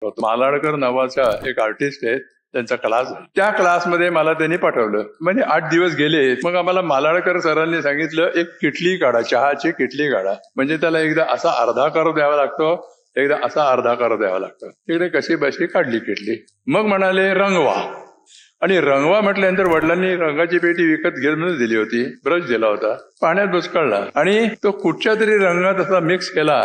मालाडकर नावाचा एक आर्टिस्ट आहे, त्यांचा क्लास. त्या क्लासमध्ये मला त्यांनी पाठवलं. म्हणजे 8 दिवस गेले. मग आम्हाला मालाडकर सरांनी सांगितलं, एक किटली काढा, चहाची किटली काढा. म्हणजे त्याला एकदा असा अर्धा करू द्यावा लागतो, एकदा असा अर्धा करू द्यावा लागतो. तिकडे कशी बशी काढली किटली. मग म्हणाले रंगवा. आणि रंगवा म्हटल्यानंतर वडिलांनी रंगाची पेटी विकत घेऊन दिली होती, ब्रश दिला होता, पाण्यात बुचकळला आणि तो कुठच्या तरी रंगात असा मिक्स केला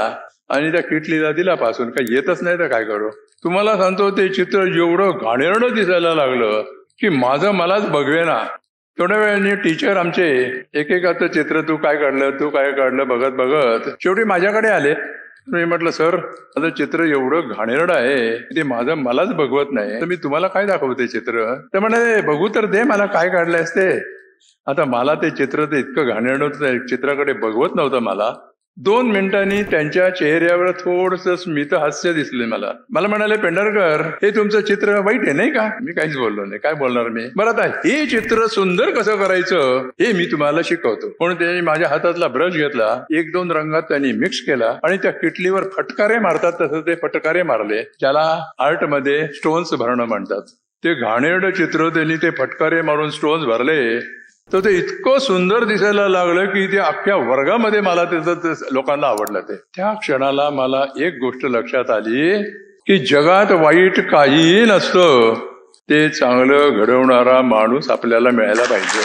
आणि त्या किटलीला दिला पासून. काही येतच नाही तर काय करू. तुम्हाला सांगतो, ते चित्र एवढं घाणेरडं दिसायला लागलं की माझं मलाच बघवेना. थोड्या वेळाने टीचर आमचे एकेकाचं चित्र तू काय काढलं बघत बघत शेवटी माझ्याकडे आले. मी म्हटलं, सर माझं चित्र एवढं घाणेरडं आहे ते माझं मलाच बघवत नाही, तर मी तुम्हाला काय दाखवते चित्र. ते म्हणे, बघू तर दे मला काय काढलंय असते. आता मला ते चित्र ते इतकं घाणेरडं चित्राकडे बघवत नव्हतं. मला 2 मिनिटांनी त्यांच्या चेहऱ्यावर थोडंसं स्मित हास्य दिसले. मला म्हणाले, पेंढारकर हे तुमचं चित्र वाईट आहे नाही का. मी काहीच बोललो नाही. काय बोलणार मी. बरं, आता हे चित्र सुंदर कसं करायचं हे मी तुम्हाला शिकवतो. म्हणून त्यांनी माझ्या हातातला ब्रश घेतला, 1-2 रंगात त्यांनी मिक्स केला आणि त्या किटलीवर फटकारे मारतात तसं ते फटकारे मारले. ज्याला आर्टमध्ये स्टोन्स भरणं म्हणतात. ते घाणेरडं चित्र त्यांनी ते फटकारे मारून स्टोन्स भरले, तर ते इतकं सुंदर दिसायला लागलं की ते अख्ख्या वर्गामध्ये मला त्याचं लोकांना आवडलं. त्या क्षणाला मला एक गोष्ट लक्षात आली की जगात वाईट काहीही नसतं, ते चांगलं घडवणारा माणूस आपल्याला मिळायला पाहिजे.